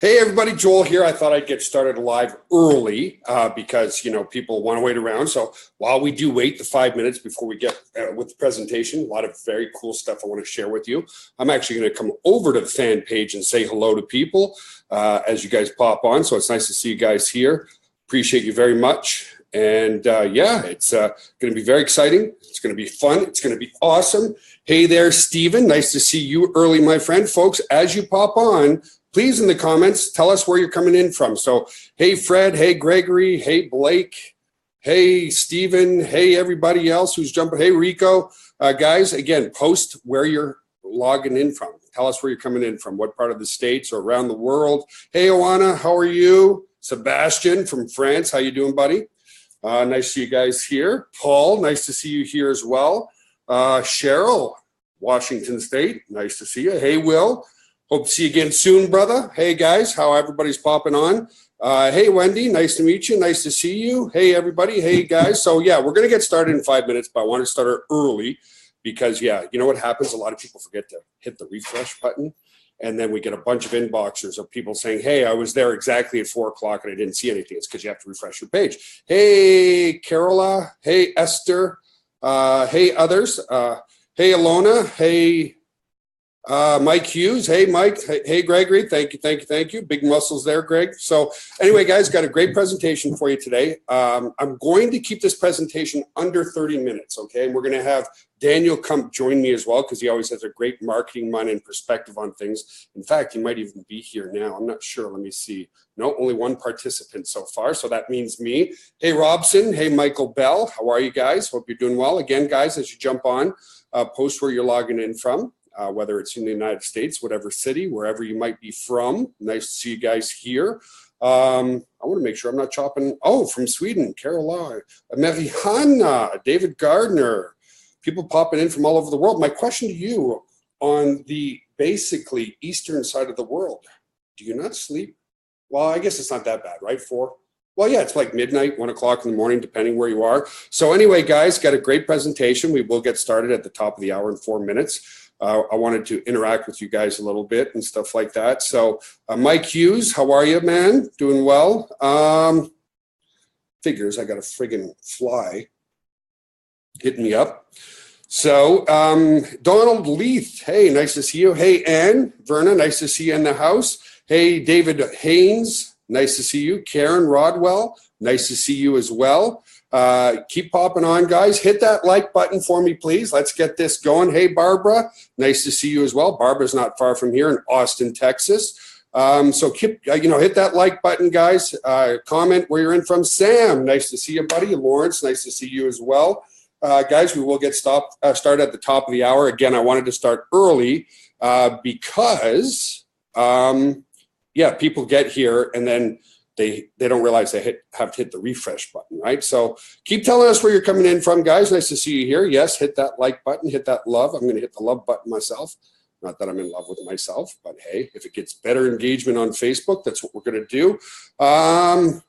Hey everybody, Joel here. I thought I'd get started live early because people want to wait around. So while we do wait the 5 minutes before we get with the presentation, a lot of very cool stuff I want to share with you. I'm actually going to come over to the fan page and say hello to people as you guys pop on. So it's nice to see you guys here. Appreciate you very much. And yeah, it's going to be very exciting. It's going to be fun. It's going to be awesome. Hey there, Steven. Nice to see you early, my friend. Folks, as you pop on, please, in the comments, tell us where you're coming in from. So, hey, Fred. Hey, Gregory. Hey, Blake. Hey, Steven. Hey, everybody else who's jumping. Hey, Rico. Guys, again, post where you're logging in from. Tell us where you're coming in from, what part of the States or around the world. Hey, Oana, how are you? Sebastian from France. How you doing, buddy? Nice to see you guys here. Paul, nice to see you here as well. Cheryl, Washington State. Nice to see you. Hey, Will. Hope to see you again soon, brother. Hey, guys, how everybody's popping on. Hey, Wendy, nice to meet you. Nice to see you. Hey, everybody. Hey, guys. So, yeah, we're going to get started in 5 minutes, but I want to start early because, yeah, you know what happens? A lot of people forget to hit the refresh button, and then we get a bunch of inboxers of people saying, hey, I was there exactly at 4 o'clock and I didn't see anything. It's because you have to refresh your page. Hey, Carola. Hey, Esther. Hey, others. Hey, Alona. Hey, Mike Hughes. Hey, Mike. Hey, Gregory. Thank you. Big muscles there, Greg. So anyway, guys, got a great presentation for you today. I'm going to keep this presentation under 30 minutes, okay? And we're going to have Daniel come join me as well because he always has a great marketing mind and perspective on things. In fact, he might even be here now. I'm not sure. Let me see. No, only one participant so far, so that means me. Hey, Robson. Hey, Michael Bell. How are you guys? Hope you're doing well. Again, guys, as you jump on, post where you're logging in from. Whether it's in the United States, whatever city, wherever you might be from. Nice to see you guys here. I want to make sure I'm not chopping. Oh, from Sweden, Caroline, Marihanna, David Gardner. People popping in from all over the world. My question to you on the basically eastern side of the world, do you not sleep? Well, I guess it's not that bad, right? 4? Well, yeah, it's like midnight, 1 o'clock in the morning, depending where you are. So anyway, guys, got a great presentation. We will get started at the top of the hour in 4 minutes. I wanted to interact with you guys a little bit and stuff like that. So Mike Hughes, how are you, man? Doing well? Figures, I got a friggin' fly hitting me up. So Donald Leith, hey, nice to see you. Hey, Ann Verna, nice to see you in the house. Hey, David Haynes, nice to see you. Karen Rodwell, nice to see you as well. Keep popping on, guys. Hit that like button for me, please. Let's get this going. Hey, Barbara, nice to see you as well. Barbara's not far from here in Austin, Texas. So keep, hit that like button, guys. Comment where you're in from. Sam, nice to see you, buddy. Lawrence, nice to see you as well. Guys, we will get started at the top of the hour. Again, I wanted to start early because, people get here and then they don't realize they have to hit the refresh button, right? So keep telling us where you're coming in from, guys. Nice to see you here. Yes, hit that like button, hit that love. I'm going to hit the love button myself. Not that I'm in love with myself, but hey, if it gets better engagement on Facebook, that's what we're going to do.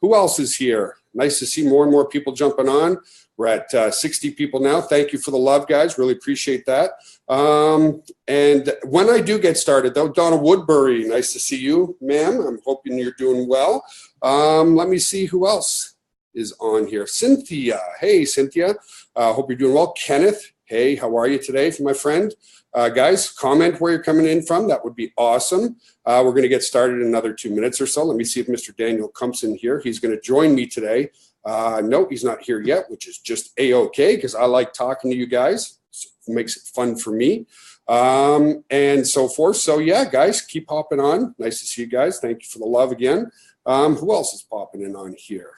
Who else is here? Nice to see more and more people jumping on. We're at 60 people now. Thank you for the love, guys. Really appreciate that. And when I do get started, though, Donna Woodbury, nice to see you, ma'am. I'm hoping you're doing well. Let me see who else is on here. Cynthia. Hey, Cynthia. Hope you're doing well. Kenneth. Hey, how are you today, my friend? Guys, comment where you're coming in from. That would be awesome. We're going to get started in another 2 minutes or so. Let me see if Mr. Daniel comes in here. He's going to join me today. No, he's not here yet, which is just A-okay because I like talking to you guys. It makes it fun for me and so forth. So, yeah, guys, keep hopping on. Nice to see you guys. Thank you for the love again. Who else is popping in on here?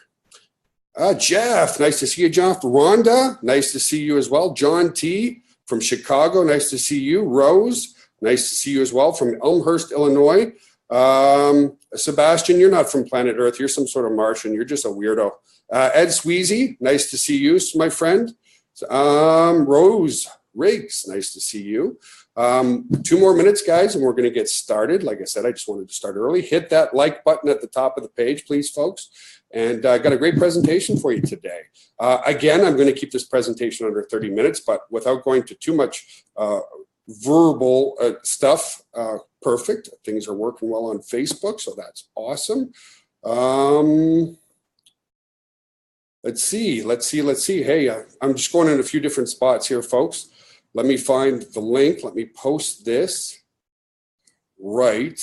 Jeff, nice to see you, Jeff. Rhonda, nice to see you as well. John T. from Chicago, nice to see you. Rose, nice to see you as well from Elmhurst, Illinois. Sebastian, you're not from planet Earth. You're some sort of Martian. You're just a weirdo. Ed Sweezy, nice to see you, my friend. Rose Riggs, nice to see you. 2 more minutes, guys, and we're going to get started. Like I said, I just wanted to start early. Hit that like button at the top of the page, please, folks. And I got a great presentation for you today. Again, I'm going to keep this presentation under 30 minutes, but without going to too much verbal stuff. Perfect. Things are working well on Facebook, so that's awesome. Let's see. Hey, I'm just going in a few different spots here, folks. Let me find the link. Let me post this. Right.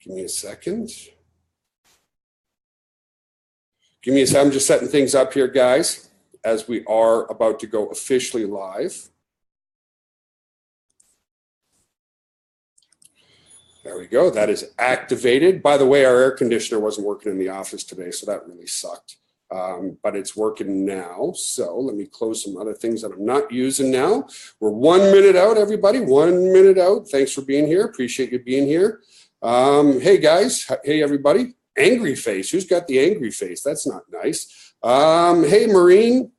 Give me a second. I'm just setting things up here, guys, as we are about to go officially live. There we go. That is activated. By the way, our air conditioner wasn't working in the office today, so that really sucked. But it's working now. So let me close some other things that I'm not using now. We're 1 minute out, everybody. 1 minute out. Thanks for being here. Appreciate you being here. Hey, guys. Hey, everybody. Angry face. Who's got the angry face? That's not nice. Hey, Maureen.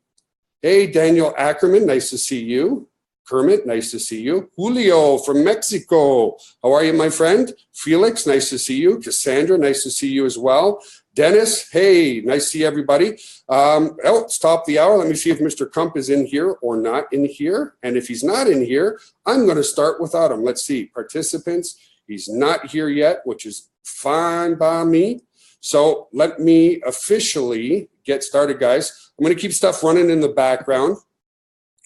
Hey, Daniel Ackerman. Nice to see you. Kermit, nice to see you. Julio from Mexico. How are you, my friend? Felix, nice to see you. Cassandra, nice to see you as well. Dennis, hey, nice to see everybody. It's top of the hour. Let me see if Mr. Kump is in here or not in here. And if he's not in here, I'm going to start without him. Let's see. Participants, he's not here yet, which is fine by me. So let me officially get started, guys. I'm going to keep stuff running in the background.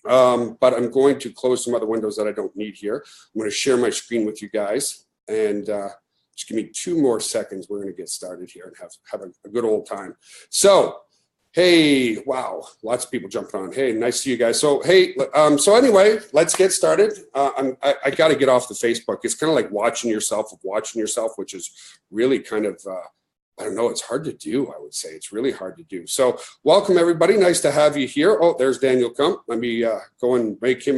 But I'm going to close some other windows that I don't need here. I'm going to share my screen with you guys, and just give me 2 more seconds. We're going to get started here and have a good old time. So, hey, wow, lots of people jumping on. Hey, nice to see you guys. So, hey, so anyway, let's get started. I got to get off the Facebook. It's kind of like watching yourself, which is really kind of I don't know. It's hard to do, I would say. It's really hard to do. So welcome, everybody. Nice to have you here. Oh, there's Daniel Kump. Let me go and make him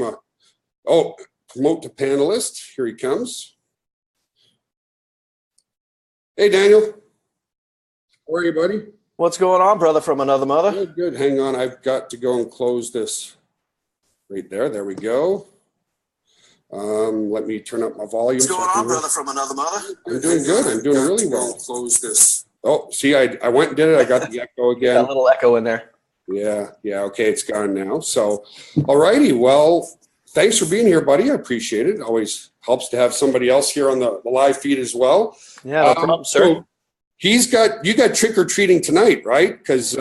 promote the panelist. Here he comes. Hey, Daniel. How are you, buddy? What's going on, brother from another mother? Good, good. Hang on. I've got to go and close this right there. There we go. Let me turn up my volume. What's going on, brother from another mother? I'm doing good. I'm doing really well. Close this. Oh, see, I went and did it. I got the echo again. Got a little echo in there. Yeah. Okay, it's gone now. So, all righty. Well, thanks for being here, buddy. I appreciate it. Always helps to have somebody else here on the live feed as well. Yeah, no problem, sir. So you got trick or treating tonight, right? Because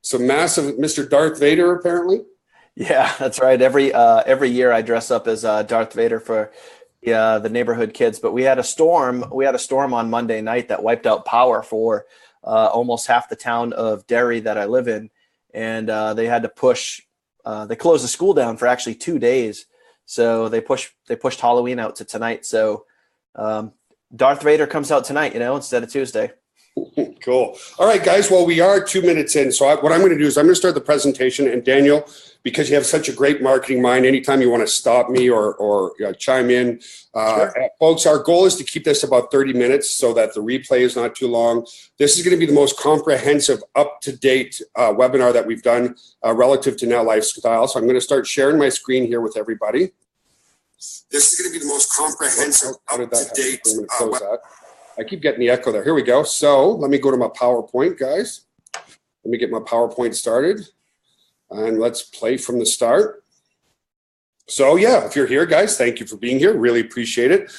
some massive Mr. Darth Vader apparently. Yeah, that's right. Every year I dress up as Darth Vader for the neighborhood kids. But we had a storm. We had a storm on Monday night that wiped out power for almost half the town of Derry that I live in, and they had to push. They closed the school down for actually 2 days, so they pushed Halloween out to tonight. So Darth Vader comes out tonight, instead of Tuesday. Cool. All right, guys. Well, we are 2 minutes in. So what I'm going to do is I'm going to start the presentation. And Daniel, because you have such a great marketing mind, anytime you want to stop me or chime in, Sure. Folks, our goal is to keep this about 30 minutes so that the replay is not too long. This is going to be the most comprehensive, up-to-date webinar that we've done relative to Now Lifestyle. So I'm going to start sharing my screen here with everybody. This is going to be the most comprehensive, up-to-date webinar. I keep getting the echo there. Here we go. So let me go to my PowerPoint, guys. Let me get my PowerPoint started. And let's play from the start. So yeah, if you're here, guys, thank you for being here. Really appreciate it.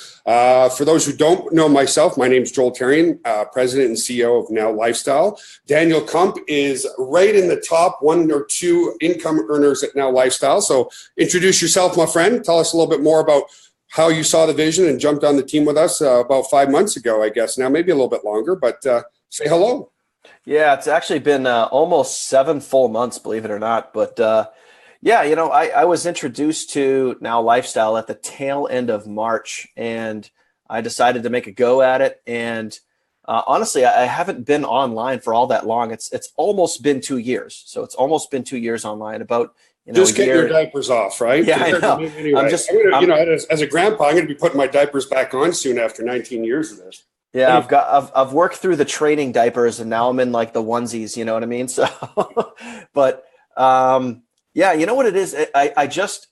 For those who don't know myself, my name's Joel Therrien, President and CEO of Now Lifestyle. Daniel Kump is right in the top 1 or 2 income earners at Now Lifestyle. So introduce yourself, my friend. Tell us a little bit more about how you saw the vision and jumped on the team with us about 5 months ago, I guess. Now, maybe a little bit longer, but say hello. Yeah, it's actually been almost 7 full months, believe it or not. But I was introduced to Now Lifestyle at the tail end of March, and I decided to make a go at it. And honestly, I haven't been online for all that long. It's almost been 2 years. So it's almost been 2 years online. About just get your diapers off, right? Yeah, I know. Anyway, as a grandpa, I'm going to be putting my diapers back on soon after 19 years of this. Yeah, I've worked through the training diapers, and now I'm in like the onesies. You know what I mean? So, but you know what it is? I just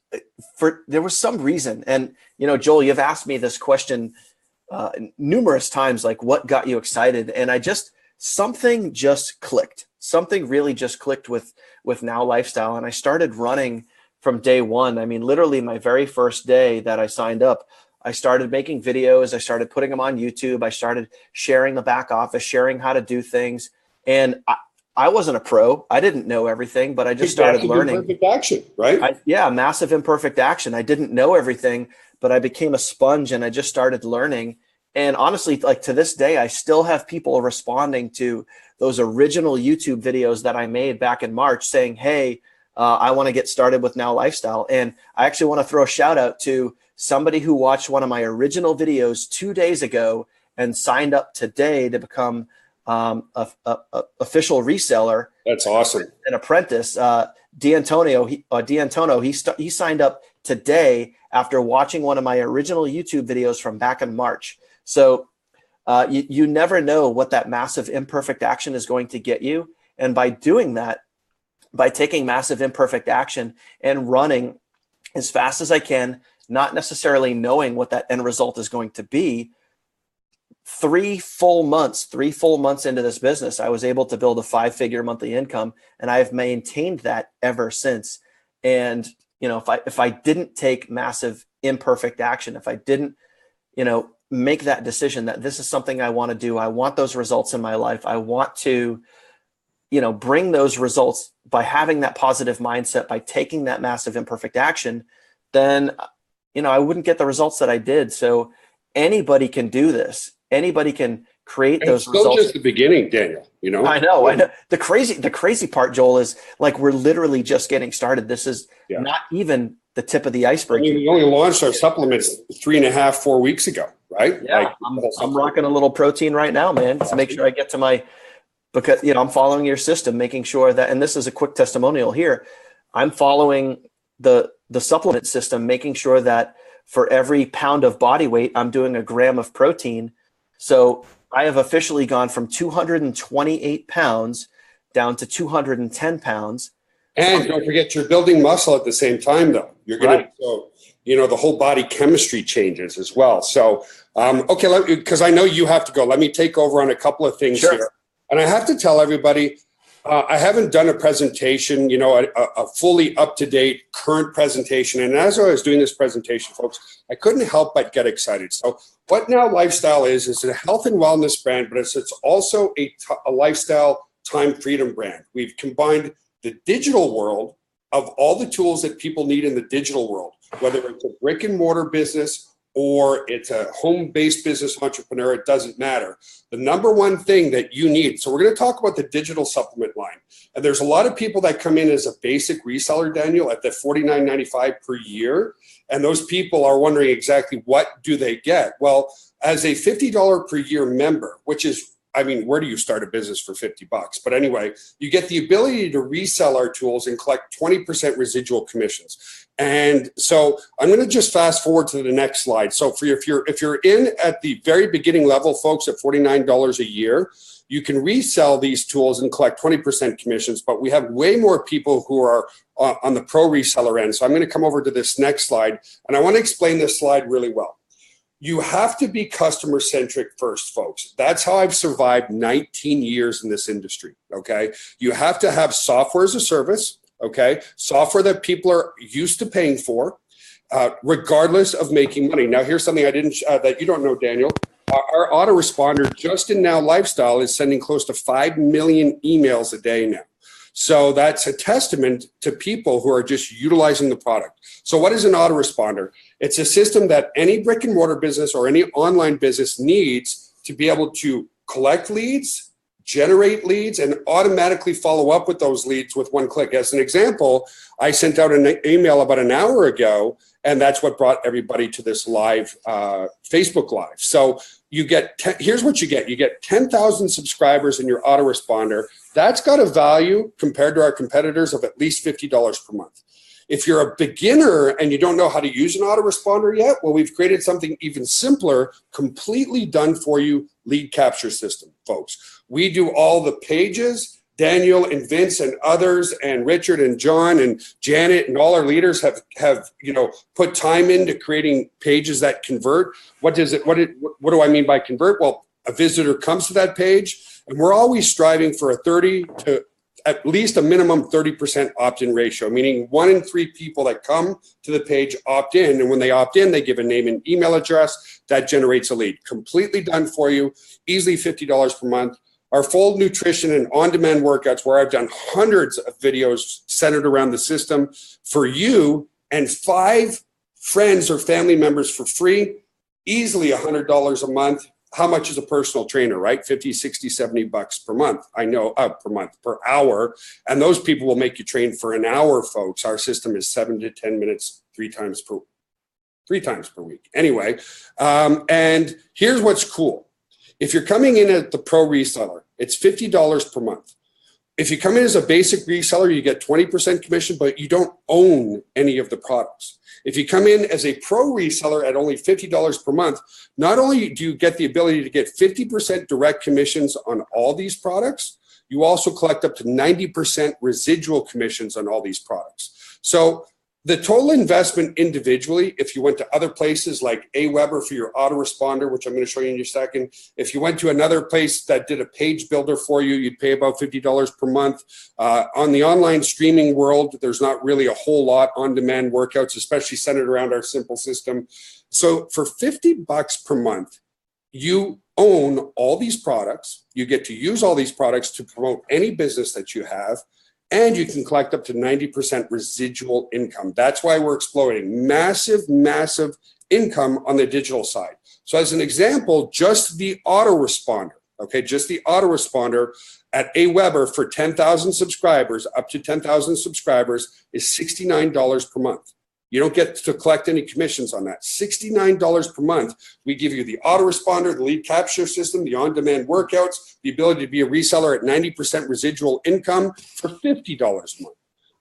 there was some reason, and Joel, you've asked me this question numerous times, like what got you excited, and something just clicked. Something really just clicked with Now Lifestyle, and I started running from day one. I mean, literally my very first day that I signed up, I started making videos. I started putting them on YouTube. I started sharing the back office, sharing how to do things. And I wasn't a pro. I didn't know everything, but I just started learning. Imperfect action, right? Massive imperfect action. I didn't know everything, but I became a sponge and I just started learning. And honestly, like to this day, I still have people responding to those original YouTube videos that I made back in March saying, hey, I want to get started with Now Lifestyle. And I actually want to throw a shout out to somebody who watched one of my original videos 2 days ago and signed up today to become official reseller. That's awesome. An apprentice, D'Antonio, he signed up today after watching one of my original YouTube videos from back in March. So you never know what that massive imperfect action is going to get you. And by doing that, by taking massive imperfect action and running as fast as I can, not necessarily knowing what that end result is going to be, 3 full months into this business, I was able to build a 5-figure monthly income, and I've maintained that ever since. And, you know, if I didn't take massive imperfect action, if I didn't, you know, make that decision that this is something I want to do, I want those results in my life, I want to, you know, bring those results by having that positive mindset, by taking that massive imperfect action, then, you know, I wouldn't get the results that I did. So anybody can do this. Anybody can create those results. It's still just the beginning, Daniel, you know? I know. The crazy part, Joel, is like, we're literally just getting started. This is not even the tip of the iceberg. I mean, we only launched our supplements 3.5, 4 weeks ago, right? Yeah, like, I'm rocking a little protein right now, man, to make sure I get to my, because, you know, I'm following your system, making sure that, and this is a quick testimonial here, I'm following the supplement system, making sure that for every pound of body weight, I'm doing a gram of protein. So I have officially gone from 228 pounds down to 210 pounds. And don't forget, you're building muscle at the same time, though. You're going to, so, you know, the whole body chemistry changes as well. So, okay, because I know you have to go. Let me take over on a couple of things here. And I have to tell everybody, I haven't done a presentation, you know, a fully up-to-date current presentation. And as I was doing this presentation, folks, I couldn't help but get excited. So what Now Lifestyle is a health and wellness brand, but it's also a lifestyle time freedom brand. We've combined the digital world of all the tools that people need in the digital world, whether it's a brick and mortar business or it's a home-based business entrepreneur, it doesn't matter. The number one thing that you need, so we're going to talk about the digital supplement line. And there's a lot of people that come in as a basic reseller, Daniel, at the $49.95 per year. And those people are wondering exactly what do they get? Well, as a $50 per year member, which is, I mean, where do you start a business for $50? But anyway, you get the ability to resell our tools and collect 20% residual commissions. And so I'm going to just fast forward to the next slide. So if you're in at the very beginning level, folks, at $49 a year, you can resell these tools and collect 20% commissions. But we have way more people who are on the pro reseller end. So I'm going to come over to this next slide, and I want to explain this slide really well. You have to be customer centric first, folks. That's how I've survived 19 years in this industry. Okay. You have to have software as a service. Okay. Software that people are used to paying for, regardless of making money. Now, here's something that you don't know, Daniel. Our autoresponder just in Now Lifestyle is sending close to 5 million emails a day now. So that's a testament to people who are just utilizing the product. So what is an autoresponder? It's a system that any brick and mortar business or any online business needs to be able to collect leads, generate leads, and automatically follow up with those leads with one click. As an example, I sent out an email about an hour ago, and that's what brought everybody to this live Facebook Live. So you get, here's what you get. You get 10,000 subscribers in your autoresponder. That's got a value compared to our competitors of at least $50 per month. If you're a beginner and you don't know how to use an autoresponder yet, well, we've created something even simpler, completely done for you lead capture system, folks. We do all the pages. Daniel and Vince and others and Richard and John and Janet and all our leaders have put time into creating pages that convert. What do I mean by convert? Well, a visitor comes to that page, and we're always striving for a 30 to at least a minimum 30% opt-in ratio, meaning 1 in 3 people that come to the page opt in. And when they opt in, they give a name and email address that generates a lead. Completely done for you, easily $50 per month. Our full nutrition and on-demand workouts, where I've done hundreds of videos centered around the system for you and 5 friends or family members for free, easily $100 a month. How much is a personal trainer, right? 50, 60, 70 bucks per month. I know, per hour. And those people will make you train for an hour, folks. Our system is 7 to 10 minutes, 3 times per week. Anyway, and here's what's cool. If you're coming in at the pro reseller, it's $50 per month. If you come in as a basic reseller, you get 20% commission, but you don't own any of the products. If you come in as a pro reseller at only $50 per month, not only do you get the ability to get 50% direct commissions on all these products, you also collect up to 90% residual commissions on all these products. So the total investment individually, if you went to other places like Aweber for your autoresponder, which I'm going to show you in a second, if you went to another place that did a page builder for you, you'd pay about $50 per month. On the online streaming world, there's not really a whole lot on-demand workouts, especially centered around our simple system. So for $50 per month, you own all these products. You get to use all these products to promote any business that you have. And you can collect up to 90% residual income. That's why we're exploring massive, massive income on the digital side. So as an example, just the autoresponder, just the autoresponder at Aweber for 10,000 subscribers, up to 10,000 subscribers, is $69 per month. You don't get to collect any commissions on that. $69 per month. We give you the autoresponder, the lead capture system, the on-demand workouts, the ability to be a reseller at 90% residual income for $50 a month.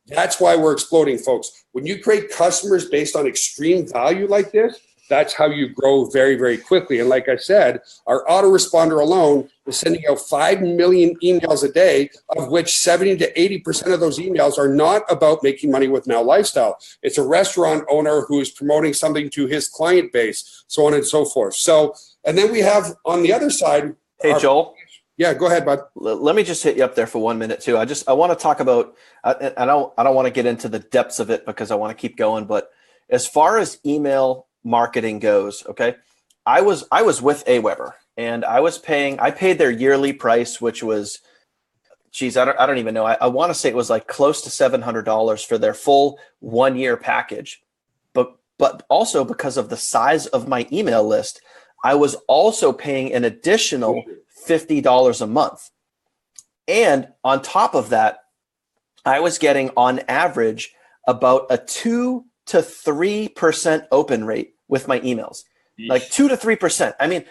That's why we're exploding, folks. When you create customers based on extreme value like this, that's how you grow very, very quickly. And like I said, our autoresponder alone is sending out 5 million emails a day, of which 70 to 80% of those emails are not about making money with Now Lifestyle. It's a restaurant owner who is promoting something to his client base, so on and so forth. So, and then we have on the other side. Hey, Joel. Yeah, go ahead, bud. Let me just hit you up there for 1 minute too. I want to talk about, I don't want to get into the depths of it because I want to keep going, but as far as email marketing goes, okay, I was with Aweber and I paid their yearly price, which was, geez, I don't even know. I want to say it was like close to $700 for their full 1 year package. But also because of the size of my email list, I was also paying an additional $50 a month. And on top of that, I was getting on average about a 2 to 3% open rate with my emails. Yeesh. Like 2 to 3%. I mean,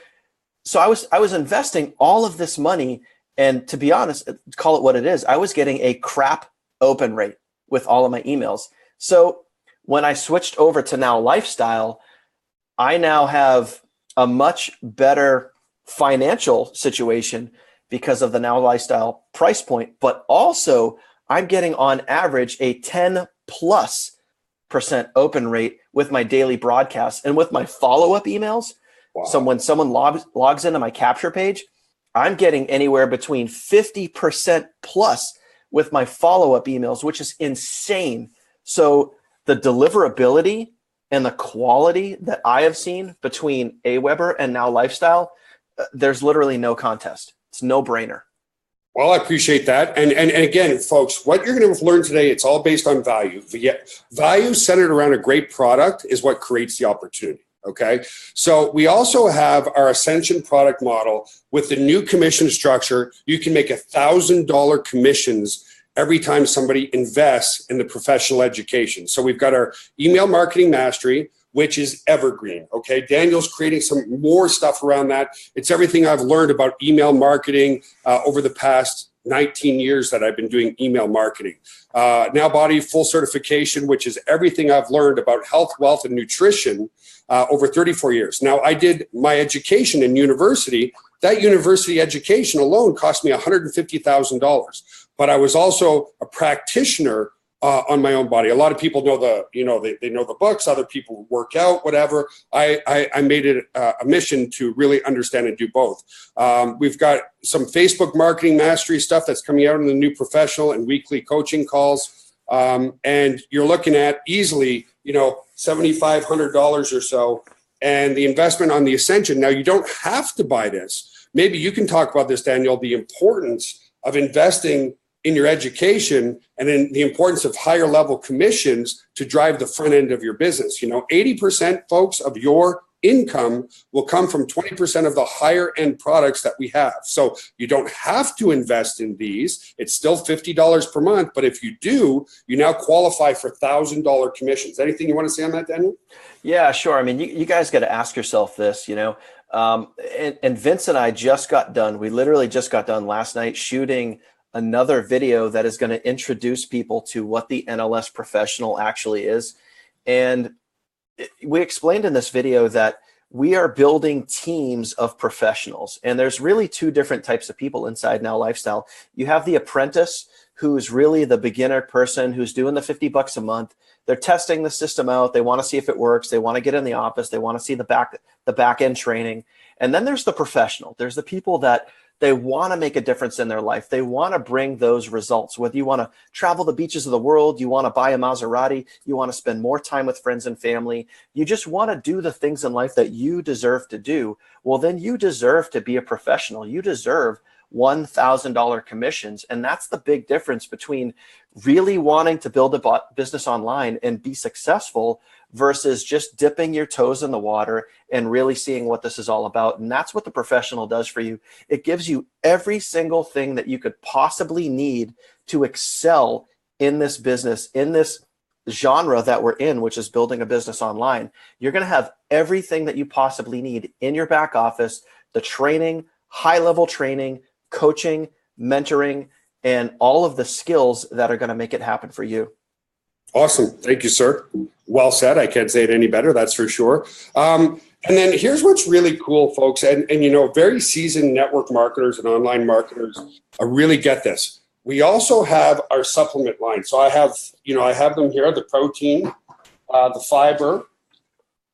so I was investing all of this money, and to be honest, call it what it is, I was getting a crap open rate with all of my emails. So when I switched over to Now Lifestyle, I now have a much better financial situation because of the Now Lifestyle price point, but also I'm getting on average a 10+% open rate with my daily broadcasts and with my follow-up emails. Wow. So when someone logs into my capture page, I'm getting anywhere between 50% plus with my follow-up emails, which is insane. So the deliverability and the quality that I have seen between Aweber and Now Lifestyle, there's literally no contest. It's no brainer. Well, I appreciate that. And again, folks, what you're going to learn today, it's all based on value. Value centered around a great product is what creates the opportunity. Okay. So we also have our Ascension product model with the new commission structure. You can make $1,000 commissions every time somebody invests in the professional education. So we've got our email marketing mastery, which is evergreen. Okay. Daniel's creating some more stuff around that. It's everything I've learned about email marketing over the past 19 years that I've been doing email marketing. Now Body full certification, which is everything I've learned about health, wealth, and nutrition over 34 years. Now, I did my education in university. That university education alone cost me $150,000. But I was also a practitioner on my own body. A lot of people know they know the books. Other people work out, whatever. I made it a mission to really understand and do both. We've got some Facebook marketing mastery stuff that's coming out in the New Professional and weekly coaching calls. And you're looking at easily, $7,500 or so. And the investment on the Ascension. Now, you don't have to buy this. Maybe you can talk about this, Daniel, the importance of investing in your education and in the importance of higher level commissions to drive the front end of your business. 80%, folks, of your income will come from 20% of the higher end products that we have. So you don't have to invest in these. It's still $50 per month. But if you do, you now qualify for $1,000 commissions. Anything you want to say on that, Daniel? Yeah, sure. I mean, you guys got to ask yourself this, and Vince and I just got done. We literally just got done last night shooting another video that is going to introduce people to what the NLS Professional actually is. And we explained in this video that we are building teams of professionals. And there's really two different types of people inside Now Lifestyle. You have the apprentice, who's really the beginner person who's doing the $50 a month. They're testing the system out. They want to see if it works. They want to get in the office. They want to see the back end training. And then there's the professional. There's the people that they want to make a difference in their life. They want to bring those results. Whether you want to travel the beaches of the world, you want to buy a Maserati, you want to spend more time with friends and family, you just want to do the things in life that you deserve to do, well, then you deserve to be a professional. You deserve $1,000 commissions. And that's the big difference between really wanting to build a business online and be successful versus just dipping your toes in the water and really seeing what this is all about. And that's what the professional does for you. It gives you every single thing that you could possibly need to excel in this business, in this genre that we're in, which is building a business online. You're going to have everything that you possibly need in your back office, the training, high-level training, coaching, mentoring, and all of the skills that are going to make it happen for you. Awesome. Thank you, sir. Well said. I can't say it any better. That's for sure. And then here's what's really cool, folks. And very seasoned network marketers and online marketers really get this. We also have our supplement line. So I have them here, the protein, the fiber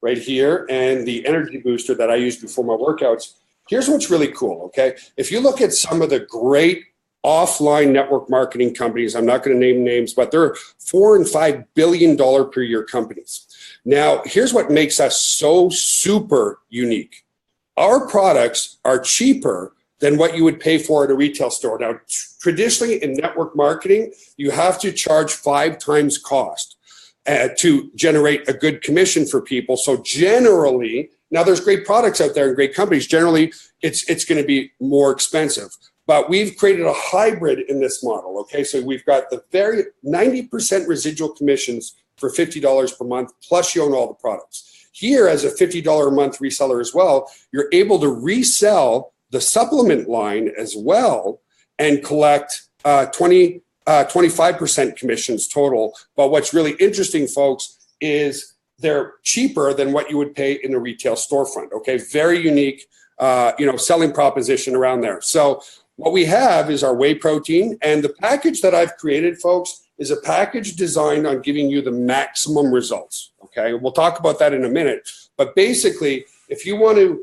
right here, and the energy booster that I use before my workouts. Here's what's really cool, okay? If you look at some of the great offline network marketing companies, I'm not going to name names, but they're $4 and $5 billion per year companies. Now, here's what makes us so super unique. Our products are cheaper than what you would pay for at a retail store. Now, traditionally in network marketing, you have to charge 5 times cost to generate a good commission for people. So generally, now there's great products out there and great companies. Generally, it's going to be more expensive. But we've created a hybrid in this model, okay? So we've got the 90% residual commissions for $50 per month, plus you own all the products. Here, as a $50 a month reseller as well, you're able to resell the supplement line as well and collect 25% commissions total. But what's really interesting, folks, is they're cheaper than what you would pay in a retail storefront, okay? Very unique, selling proposition around there. So what we have is our whey protein, and the package that I've created, folks, is a package designed on giving you the maximum results, okay? We'll talk about that in a minute. But basically, if you want to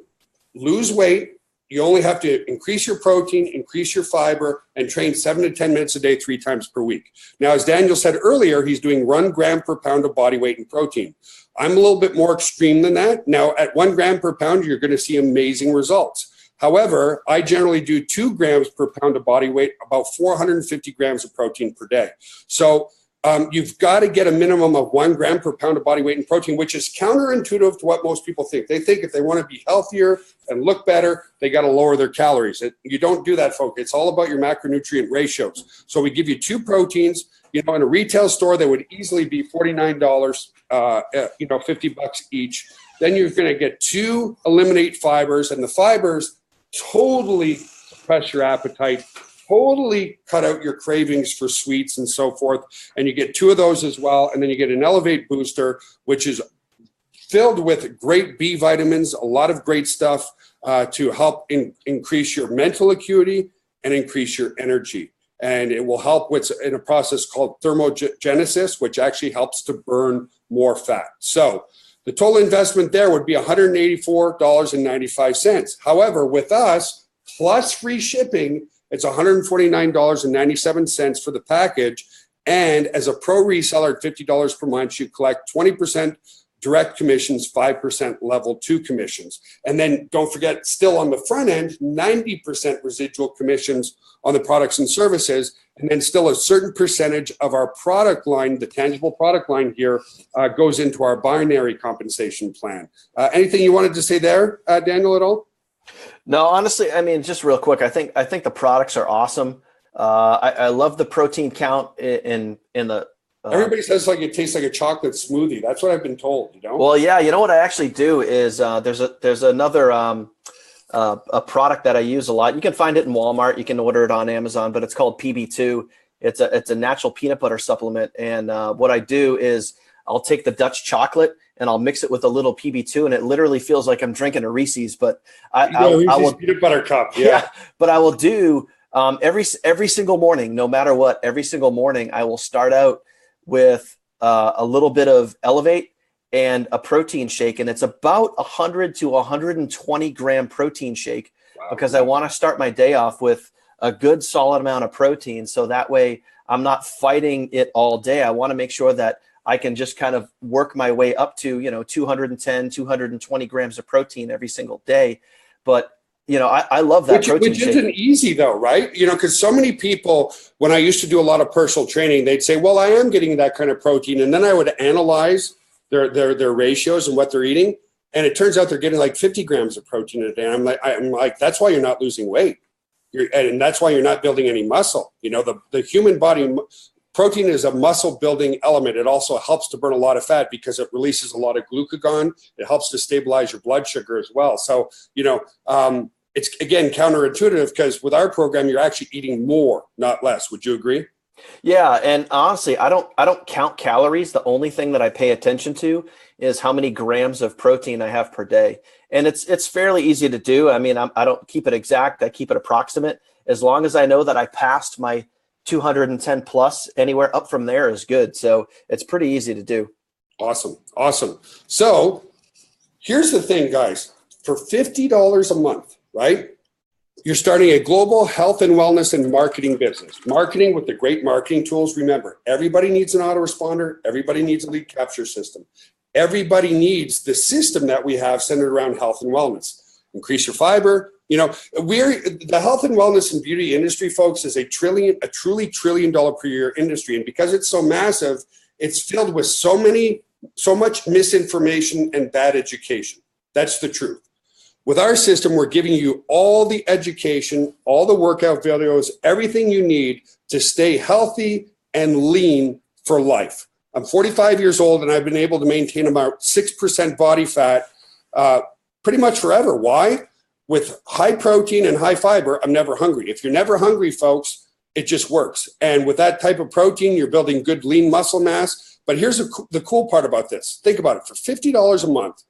lose weight, you only have to increase your protein, increase your fiber, and train 7 to 10 minutes a day, 3 times per week. Now, as Daniel said earlier, he's doing 1 gram per pound of body weight in protein. I'm a little bit more extreme than that. Now, at 1 gram per pound, you're going to see amazing results. However, I generally do 2 grams per pound of body weight, about 450 grams of protein per day. So you've got to get a minimum of 1 gram per pound of body weight in protein, which is counterintuitive to what most people think. They think if they want to be healthier and look better, they got to lower their calories. You don't do that, folks. It's all about your macronutrient ratios. So we give you 2 proteins. In a retail store, they would easily be $49, $50 each. Then you're going to get 2 eliminate fibers, and the fibers totally suppress your appetite, totally cut out your cravings for sweets and so forth. And you get 2 of those as well. And then you get an Elevate Booster, which is filled with great B vitamins, a lot of great stuff to help increase your mental acuity and increase your energy. and it will help with in a process called thermogenesis, which actually helps to burn more fat. So the total investment there would be $184.95. However, with us, plus free shipping, it's $149.97 for the package. And as a pro reseller at $50 per month, you collect 20% direct commissions, 5% level 2 commissions. And then don't forget, still on the front end, 90% residual commissions on the products and services. And then still a certain percentage of our product line, the tangible product line here, goes into our binary compensation plan. Anything you wanted to say there, Daniel, at all? No, honestly, I mean, just real quick, I think the products are awesome. I love the protein count in the. Everybody says like it tastes like a chocolate smoothie. That's what I've been told. You know. Well, yeah, you know what I actually do is there's another a product that I use a lot. You can find it in Walmart. You can order it on Amazon, but it's called PB2. It's a natural peanut butter supplement, and what I do is I'll take the Dutch chocolate and I'll mix it with a little PB2, and it literally feels like I'm drinking a Reese's. But I will peanut butter cup. Yeah, but I will do every single morning, no matter what. Every single morning, I will start out with a little bit of Elevate and a protein shake, and it's about 100 to 120 gram protein shake. Wow. Because I want to start my day off with a good solid amount of protein, so that way I'm not fighting it all day. I want to make sure that I can just kind of work my way up to 210, 220 grams of protein every single day. But I love that protein shake. Which isn't easy though, right? Because so many people, when I used to do a lot of personal training, they'd say, well, I am getting that kind of protein. And then I would analyze their ratios and what they're eating. And it turns out they're getting like 50 grams of protein a day. And I'm like, that's why you're not losing weight. And that's why you're not building any muscle. The human body, protein is a muscle building element. It also helps to burn a lot of fat because it releases a lot of glucagon. It helps to stabilize your blood sugar as well. So, it's, again, counterintuitive because with our program, you're actually eating more, not less. Would you agree? Yeah. And honestly, I don't count calories. The only thing that I pay attention to is how many grams of protein I have per day. And it's fairly easy to do. I mean, I don't keep it exact. I keep it approximate. As long as I know that I passed my 210 plus, anywhere up from there is good. So it's pretty easy to do. Awesome. So here's the thing, guys. For $50 a month, right? You're starting a global health and wellness and marketing business. Marketing with the great marketing tools. Remember, everybody needs an autoresponder. Everybody needs a lead capture system. Everybody needs the system that we have centered around health and wellness. Increase your fiber. The health and wellness and beauty industry, folks, is a truly $1 trillion per year industry. And because it's so massive, it's filled with so much misinformation and bad education. That's the truth. With our system, we're giving you all the education, all the workout videos, everything you need to stay healthy and lean for life. I'm 45 years old and I've been able to maintain about 6% body fat pretty much forever. Why? With high protein and high fiber, I'm never hungry. If you're never hungry, folks, it just works. And with that type of protein, you're building good lean muscle mass. But here's the cool part about this. Think about it. For $50 a month,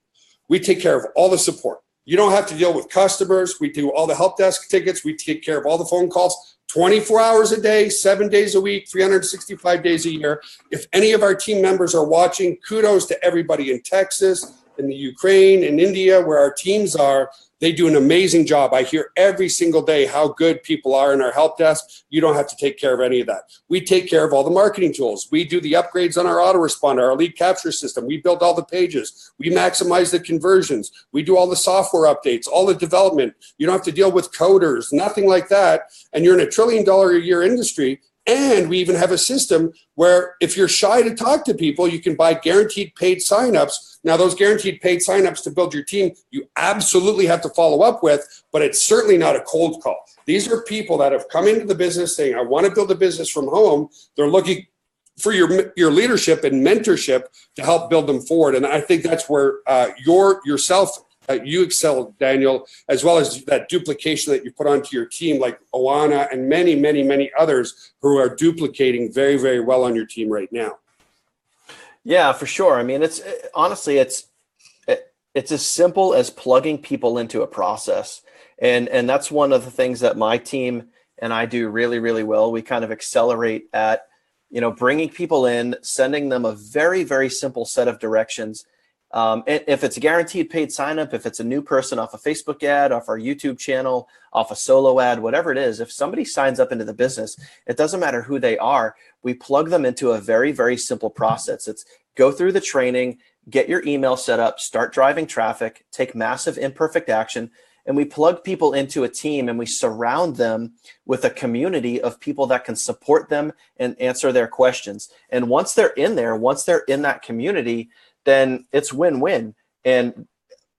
we take care of all the support. You don't have to deal with customers. We do all the help desk tickets. We take care of all the phone calls 24 hours a day, 7 days a week, 365 days a year. If any of our team members are watching, kudos to everybody in Texas, in the Ukraine, in India, where our teams are. They do an amazing job. I hear every single day how good people are in our help desk. You don't have to take care of any of that. We take care of all the marketing tools. We do the upgrades on our autoresponder, our lead capture system. We build all the pages. We maximize the conversions. We do all the software updates, all the development. You don't have to deal with coders, nothing like that. And you're in $1 trillion a year industry. And we even have a system where if you're shy to talk to people, you can buy guaranteed paid signups. Now, those guaranteed paid signups to build your team, you absolutely have to follow up with, but it's certainly not a cold call. These are people that have come into the business saying, I want to build a business from home. They're looking for your leadership and mentorship to help build them forward. And I think that's where you excel, Daniel, as well as that duplication that you put onto your team, like Oana and many, many, many others who are duplicating very, very well on your team right now. Yeah, for sure. I mean, it's as simple as plugging people into a process. And that's one of the things that my team and I do really, really well. We kind of accelerate at, bringing people in, sending them a very, very simple set of directions. And if it's a guaranteed paid sign up, if it's a new person off a Facebook ad, off our YouTube channel, off a solo ad, whatever it is, if somebody signs up into the business, it doesn't matter who they are. We plug them into a very, very simple process. It's go through the training, get your email set up, start driving traffic, take massive imperfect action. And we plug people into a team and we surround them with a community of people that can support them and answer their questions. And once they're in there, once they're in that community, then it's win-win. And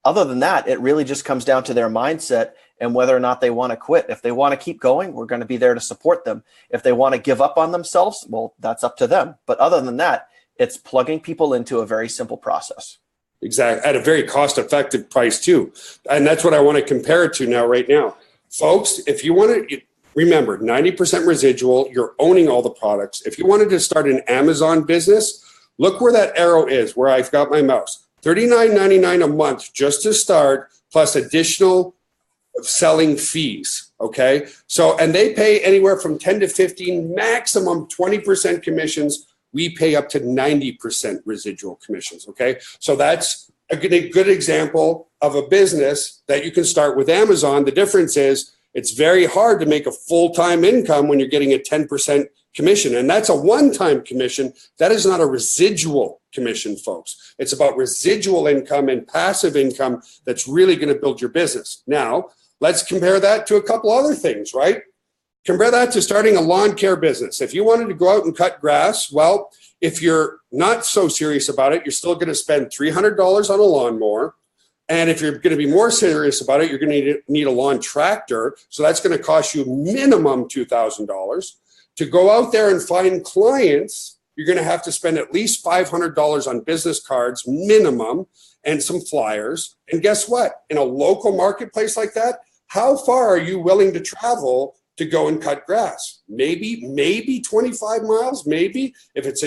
other than that, it really just comes down to their mindset and whether or not they want to quit. If they want to keep going, we're going to be there to support them. If they want to give up on themselves, well, that's up to them. But other than that, it's plugging people into a very simple process. Exactly. At a very cost-effective price too. And that's what I want to compare it to right now. Folks, if you want to remember 90% residual, you're owning all the products. If you wanted to start an Amazon business, look where that arrow is, where I've got my mouse. $39.99 a month just to start, plus additional selling fees. Okay. So, and they pay anywhere from 10 to 15, maximum 20% commissions. We pay up to 90% residual commissions. Okay. So that's a good example of a business that you can start with Amazon. The difference is it's very hard to make a full-time income when you're getting a 10% commission. And that's a one-time commission. That is not a residual commission, folks. It's about residual income and passive income that's really going to build your business. Now, let's compare that to a couple other things, right? Compare that to starting a lawn care business. If you wanted to go out and cut grass, well, if you're not so serious about it, you're still going to spend $300 on a lawnmower. And if you're going to be more serious about it, you're going to need a lawn tractor. So that's going to cost you minimum $2,000. To go out there and find clients, you're going to have to spend at least $500 on business cards minimum and some flyers. And guess what? In a local marketplace like that, how far are you willing to travel to go and cut grass? Maybe 25 miles, maybe if it's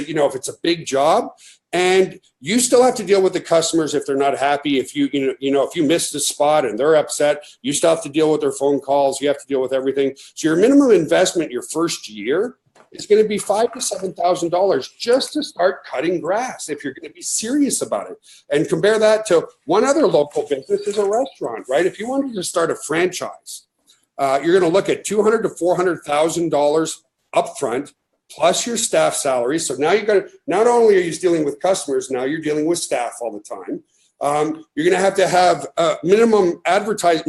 a big job. And you still have to deal with the customers if they're not happy. If if you miss the spot and they're upset, you still have to deal with their phone calls. You have to deal with everything. So your minimum investment your first year is going to be $5,000 to $7,000 just to start cutting grass if you're going to be serious about it. And compare that to one other local business is a restaurant, right? If you wanted to start a franchise, you're going to look at $200,000 to $400,000 upfront, plus your staff salary. So now not only are you dealing with customers, now you're dealing with staff all the time. You're going to have a minimum advertising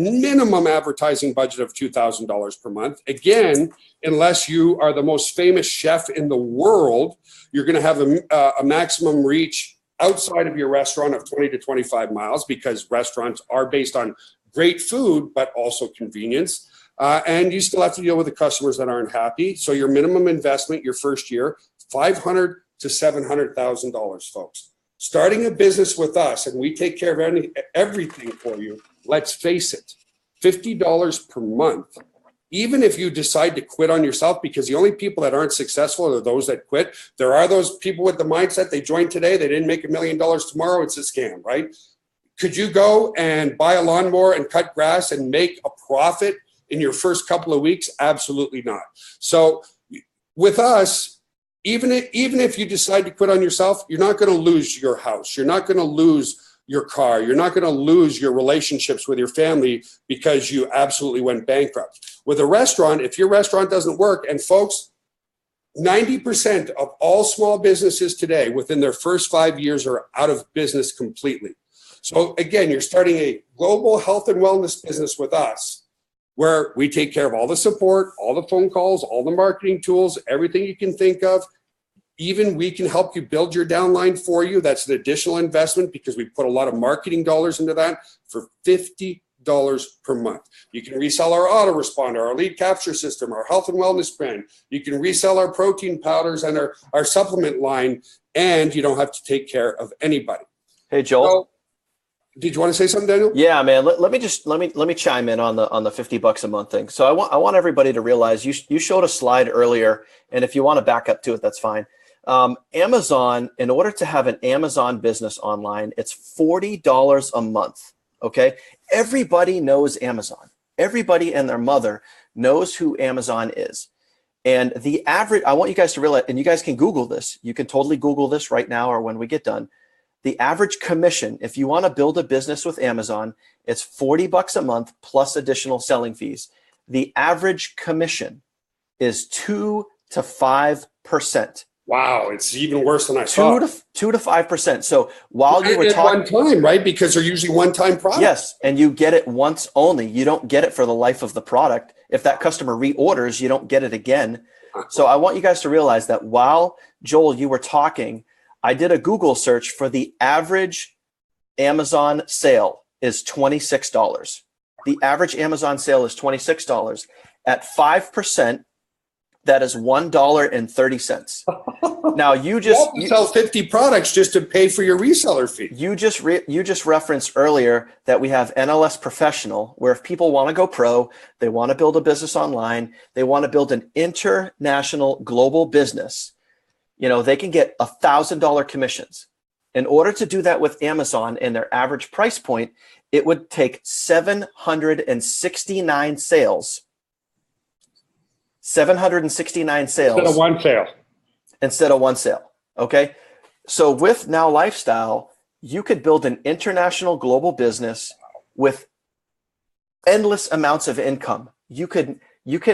budget of $2,000 per month. Again, unless you are the most famous chef in the world, you're going to have a maximum reach outside of your restaurant of 20 to 25 miles because restaurants are based on great food, but also convenience. And you still have to deal with the customers that aren't happy. So your minimum investment your first year, $500,000 to $700,000, folks. Starting a business with us, and we take care of everything for you, let's face it, $50 per month. Even if you decide to quit on yourself, because the only people that aren't successful are those that quit. There are those people with the mindset, they joined today, they didn't make $1 million tomorrow, it's a scam, right? Could you go and buy a lawnmower and cut grass and make a profit in your first couple of weeks? Absolutely not. So with us, even if you decide to quit on yourself, you're not going to lose your house. You're not going to lose your car. You're not going to lose your relationships with your family because you absolutely went bankrupt. With a restaurant, if your restaurant doesn't work, and folks, 90% of all small businesses today within their first 5 years are out of business completely. So again, you're starting a global health and wellness business with us, where we take care of all the support, all the phone calls, all the marketing tools, everything you can think of. Even we can help you build your downline for you. That's an additional investment because we put a lot of marketing dollars into that for $50 per month. You can resell our autoresponder, our lead capture system, our health and wellness brand. You can resell our protein powders and our supplement line, and you don't have to take care of anybody. Hey, Joel. So, did you want to say something, Daniel? Yeah, man. Let me chime in on the $50 a month thing. So I want everybody to realize you showed a slide earlier, and if you want to back up to it, that's fine. Amazon, in order to have an Amazon business online, it's $40 a month. Okay, everybody knows Amazon. Everybody and their mother knows who Amazon is. And the average, I want you guys to realize, and you guys can Google this. You can totally Google this right now or when we get done. The average commission, if you want to build a business with Amazon, it's $40 a month plus additional selling fees. The average commission is 2 to 5%. Wow, it's even worse than I thought. 2 to 5%. So while you were talking, at one time, right? Because they're usually one-time products. yes, and you get it once only. You don't get it for the life of the product. If that customer reorders, you don't get it again. So I want you guys to realize that while, Joel, you were talking, I did a Google search for the average Amazon sale is $26. The average Amazon sale is $26. At 5%, that is $1.30. Now you sell 50 products just to pay for your reseller fee. You just referenced earlier that we have NLS Professional, where if people want to go pro, they want to build a business online, they want to build an international global business, they can get $1,000 commissions. In order to do that with Amazon and their average price point, it would take 769 sales. 769 sales. Instead of one sale. Okay. So with Now Lifestyle, you could build an international global business with endless amounts of income. You can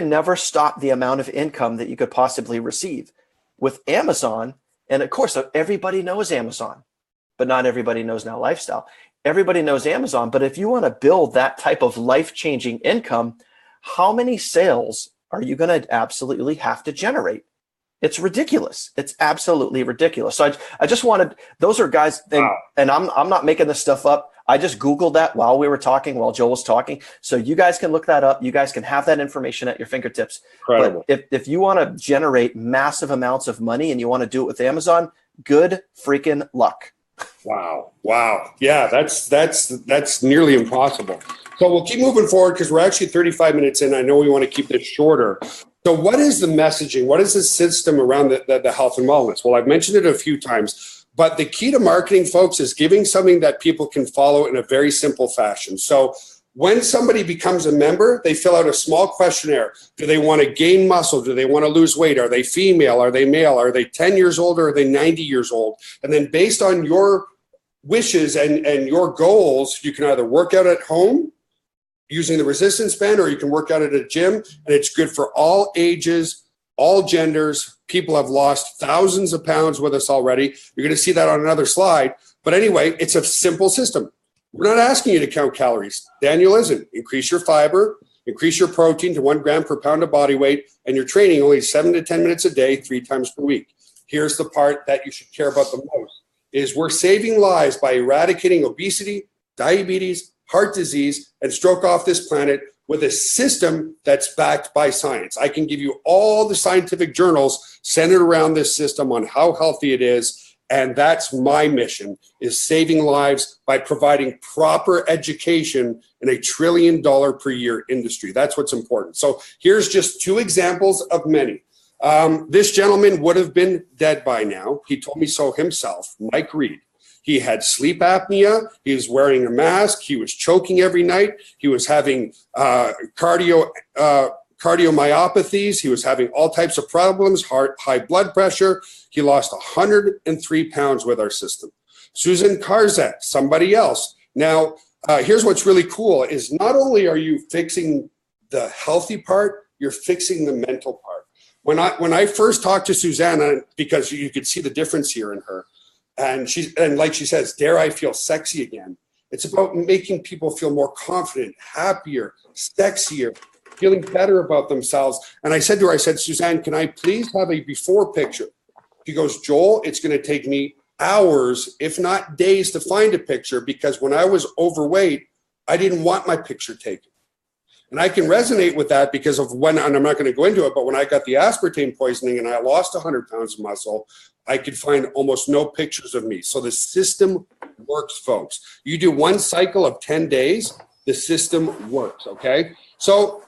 never stop the amount of income that you could possibly receive. With Amazon, and of course, everybody knows Amazon, but not everybody knows Now Lifestyle. Everybody knows Amazon, but if you want to build that type of life-changing income, how many sales are you going to absolutely have to generate? It's ridiculous. It's absolutely ridiculous. So I just wanted, those are guys, and I'm not making this stuff up. I just Googled that while we were talking, while Joel was talking. So you guys can look that up. You guys can have that information at your fingertips. Incredible. But if you want to generate massive amounts of money and you want to do it with Amazon, good freaking luck. Wow. Yeah, that's nearly impossible. So we'll keep moving forward because we're actually 35 minutes in. I know we want to keep this shorter. So what is the messaging? What is the system around the health and wellness? Well, I've mentioned it a few times, but the key to marketing, folks, is giving something that people can follow in a very simple fashion. So when somebody becomes a member, they fill out a small questionnaire. Do they want to gain muscle? Do they want to lose weight? Are they female? Are they male? Are they 10 years old or are they 90 years old? And then based on your wishes and your goals, you can either work out at home using the resistance band, or you can work out at a gym, and it's good for all ages, all genders. People have lost thousands of pounds with us already. You're going to see that on another slide. But anyway, it's a simple system. We're not asking you to count calories. Daniel isn't. Increase your fiber, increase your protein to 1 gram per pound of body weight, and you're training only 7 to 10 minutes a day, 3 times per week. Here's the part that you should care about the most, is we're saving lives by eradicating obesity, diabetes, heart disease, and stroke off this planet with a system that's backed by science. I can give you all the scientific journals centered around this system on how healthy it is. And that's my mission, is saving lives by providing proper education in a $1 trillion per year industry. That's what's important. So here's just 2 examples of many. This gentleman would have been dead by now. He told me so himself, Mike Reed. He had sleep apnea. He was wearing a mask. He was choking every night. He was having cardiomyopathies. He was having all types of problems, high blood pressure. He lost 103 pounds with our system. Susan Karzak, somebody else. Now, here's what's really cool is not only are you fixing the healthy part, you're fixing the mental part. When I first talked to Susanna, because you could see the difference here in her, and like she says, dare I feel sexy again? It's about making people feel more confident, happier, sexier, feeling better about themselves. And I said to her, Suzanne, can I please have a before picture? She goes, Joel, it's going to take me hours, if not days, to find a picture, because when I was overweight, I didn't want my picture taken. And I can resonate with that because of and I'm not going to go into it, but when I got the aspartame poisoning and I lost 100 pounds of muscle, I could find almost no pictures of me. So the system works, folks. You do 1 cycle of 10 days, the system works, okay? So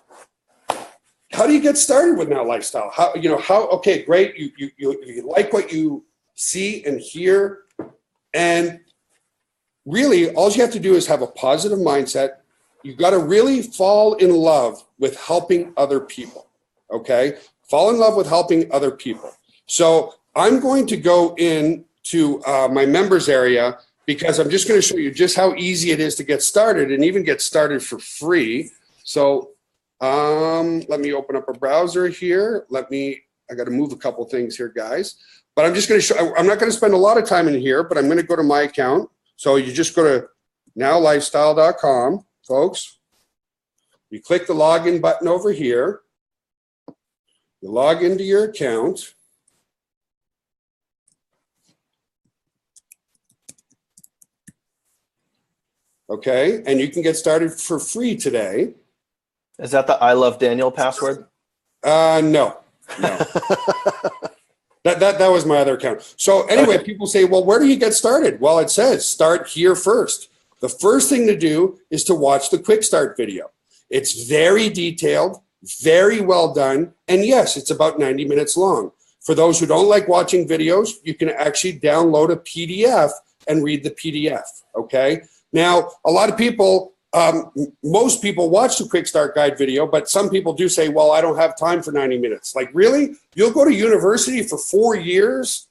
how do you get started with Now Lifestyle? Okay, great. You like what you see and hear. And really, all you have to do is have a positive mindset, you got to really fall in love with helping other people. Okay. Fall in love with helping other people. So I'm going to go into my members area because I'm just going to show you just how easy it is to get started and even get started for free. So let me open up a browser here. I got to move a couple things here, guys. But I'm just going to show, I'm not going to spend a lot of time in here, but I'm going to go to my account. So you just go to nowlifestyle.com, folks. You click the login button over here. You log into your account. Okay, and you can get started for free today. Is that the I Love Daniel password? No. That was my other account. So anyway, okay. People say, well, where do you get started? Well, it says start here first. The first thing to do is to watch the quick start video. It's very detailed, very well done. And yes, it's about 90 minutes long. For those who don't like watching videos, you can actually download a PDF and read the PDF. Okay. Now, a lot of people, most people watch the quick start guide video, but some people do say, well, I don't have time for 90 minutes. Like, really? You'll go to university for 4 years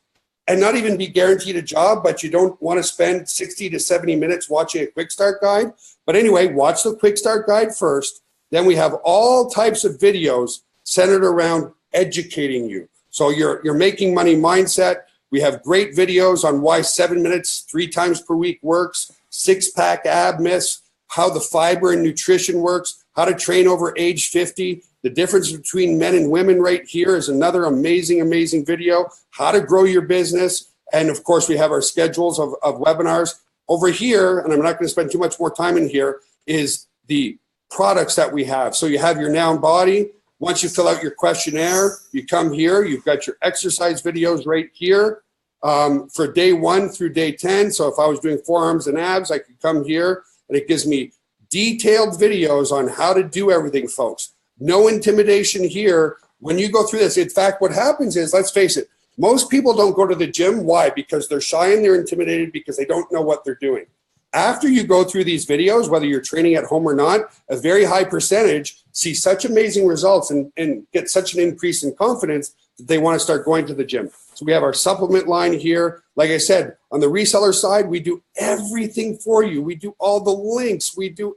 and not even be guaranteed a job, but you don't want to spend 60 to 70 minutes watching a quick start guide? But anyway, watch the quick start guide first. Then we have all types of videos centered around educating you. So your making money mindset. We have great videos on why 7 minutes 3 times per week works, 6-pack ab myths, how the fiber and nutrition works, how to train over age 50. The difference between men and women right here is another amazing, amazing video. How to grow your business. And of course, we have our schedules of webinars. Over here, and I'm not going to spend too much more time in here, is the products that we have. So you have your Noun Body. Once you fill out your questionnaire, you come here. You've got your exercise videos right here for day 1 through day 10. So if I was doing forearms and abs, I could come here and it gives me detailed videos on how to do everything, folks. No intimidation here when you go through this. In fact, what happens is, let's face it, most people don't go to the gym. Why? Because they're shy and they're intimidated because they don't know what they're doing. After you go through these videos, whether you're training at home or not, a very high percentage see such amazing results and get such an increase in confidence that they want to start going to the gym. So we have our supplement line here. Like I said, on the reseller side, we do everything for you. We do all the links. We do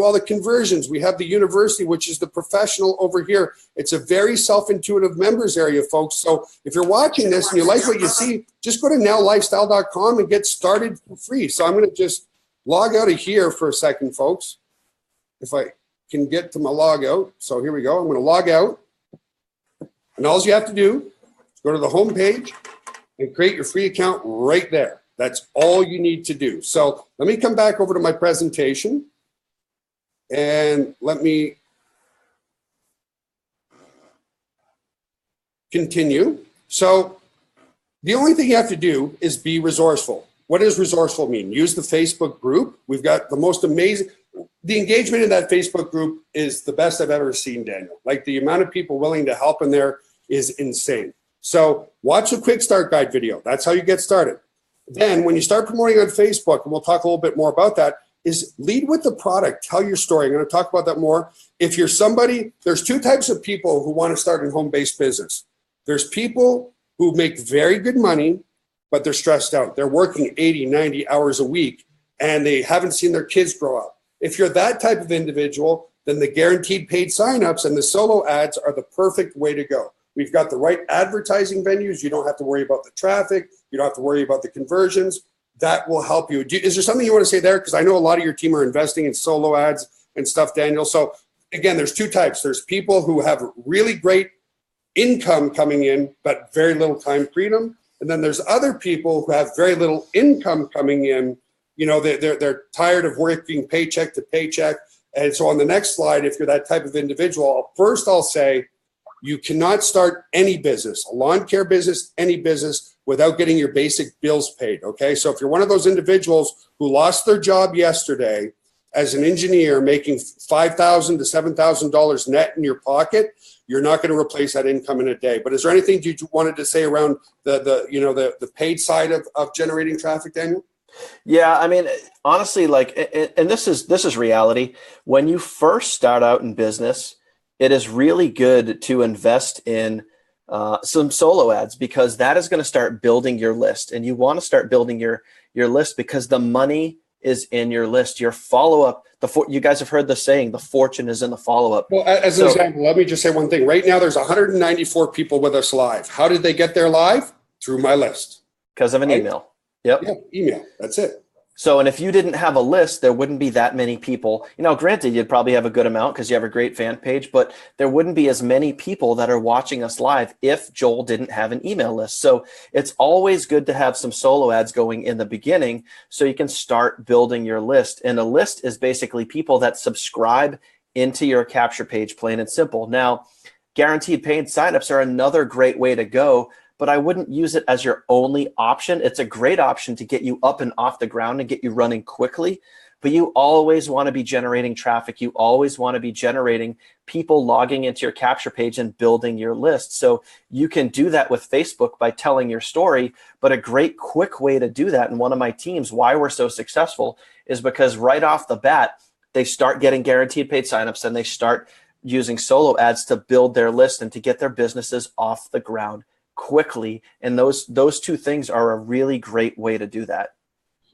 all the conversions. We have the university, which is the professional over here. It's a very self-intuitive members area, folks. So if you're watching this and you like what you see, just go to nowlifestyle.com and get started for free. So I'm going to just log out of here for a second, folks. If I can get to my log out. So here we go. I'm going to log out. And all you have to do is go to the home page and create your free account right there. That's all you need to do. So let me come back over to my presentation and let me continue. So the only thing you have to do is be resourceful. What does resourceful mean? Use the Facebook group. We've got the most amazing, the engagement in that Facebook group is the best I've ever seen, Daniel. Like, the amount of people willing to help in there is insane. So watch the quick start guide video. That's how you get started. Then when you start promoting on Facebook, and we'll talk a little bit more about that, is lead with the product. Tell your story. I'm going to talk about that more. If you're somebody, there's 2 types of people who want to start a home-based business. There's people who make very good money, but they're stressed out. They're working 80, 90 hours a week, and they haven't seen their kids grow up. If you're that type of individual, then the guaranteed paid signups and the solo ads are the perfect way to go. We've got the right advertising venues. You don't have to worry about the traffic. You don't have to worry about the conversions. That will help you. Is there something you want to say there? Because I know a lot of your team are investing in solo ads and stuff, Daniel. So again, there's 2 types. There's people who have really great income coming in, but very little time freedom. And then there's other people who have very little income coming in. You know, they're tired of working paycheck to paycheck. And so on the next slide, if you're that type of individual, first I'll say, you cannot start any business, a lawn care business, any business, without getting your basic bills paid, okay? So if you're one of those individuals who lost their job yesterday as an engineer making $5,000 to $7,000 net in your pocket, you're not going to replace that income in a day. But is there anything you wanted to say around the paid side of generating traffic, Daniel? Yeah, I mean, honestly, and this is reality. When you first start out in business, it is really good to invest in some solo ads because that is going to start building your list, and you want to start building your list because the money is in your list. Your follow up, you guys have heard the saying, the fortune is in the follow up. Well, as an example, let me just say one thing. Right now, there's 194 people with us live. How did they get there live? Through my list. Because of an email. Yep. Yeah, email. That's it. So, and if you didn't have a list, there wouldn't be that many people. Granted, you'd probably have a good amount because you have a great fan page, but there wouldn't be as many people that are watching us live if Joel didn't have an email list. So it's always good to have some solo ads going in the beginning so you can start building your list. And a list is basically people that subscribe into your capture page, plain and simple. Now, guaranteed paid signups are another great way to go, but I wouldn't use it as your only option. It's a great option to get you up and off the ground and get you running quickly, but you always want to be generating traffic. You always want to be generating people logging into your capture page and building your list. So you can do that with Facebook by telling your story, but a great quick way to do that in one of my teams, why we're so successful, is because right off the bat, they start getting guaranteed paid signups and they start using solo ads to build their list and to get their businesses off the ground quickly. And those two things are a really great way to do that.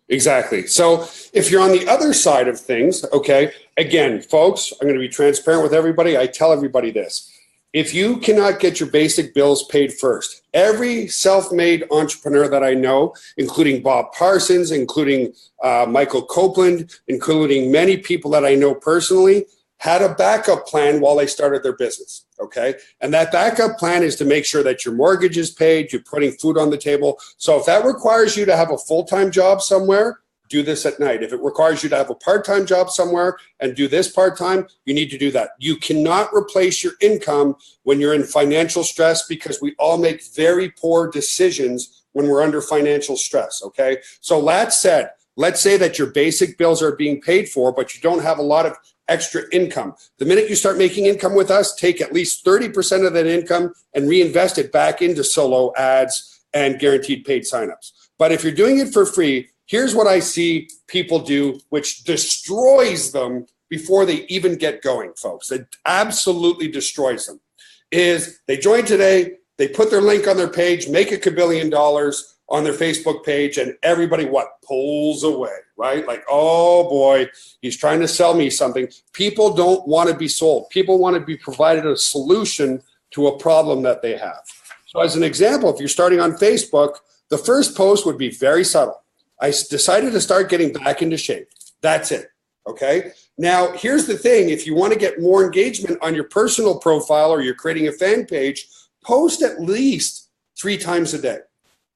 Exactly. So if you're on the other side of things, okay, again, folks, I'm going to be transparent with everybody. I tell everybody this. If you cannot get your basic bills paid first, every self-made entrepreneur that I know, including Bob Parsons, including Michael Copeland, including many people that I know personally, had a backup plan while they started their business, okay? And that backup plan is to make sure that your mortgage is paid, you're putting food on the table. So if that requires you to have a full-time job somewhere, do this at night. If it requires you to have a part-time job somewhere and do this part-time, you need to do that. You cannot replace your income when you're in financial stress because we all make very poor decisions when we're under financial stress, okay? So that said, let's say that your basic bills are being paid for, but you don't have a lot of extra income. The minute you start making income with us, take at least 30% of that income and reinvest it back into solo ads and guaranteed paid signups. But if you're doing it for free, here's what I see people do, which destroys them before they even get going, folks. It absolutely destroys them. Is they join today, they put their link on their page, make $1 kabillion on their Facebook page, and everybody pulls away, right? Like, oh boy, he's trying to sell me something. People don't want to be sold. People want to be provided a solution to a problem that they have. So as an example, if you're starting on Facebook, the first post would be very subtle. I decided to start getting back into shape. That's it, okay? Now, here's the thing. If you want to get more engagement on your personal profile or you're creating a fan page, post at least 3 times a day.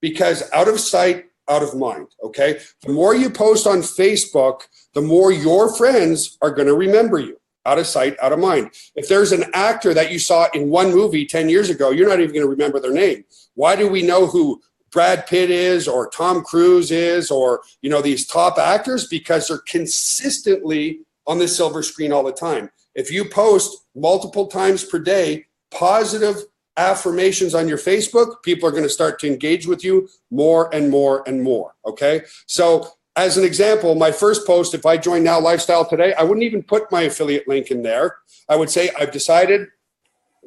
Because out of sight, out of mind, okay? The more you post on Facebook, the more your friends are going to remember you. Out of sight, out of mind. If there's an actor that you saw in one movie 10 years ago, you're not even going to remember their name. Why do we know who Brad Pitt is or Tom Cruise is or, these top actors? Because they're consistently on the silver screen all the time. If you post multiple times per day, positive affirmations on your Facebook, people are going to start to engage with you more and more and more, okay? So as an example, my first post, if I join Now Lifestyle today, I wouldn't even put my affiliate link in there. I would say, I've decided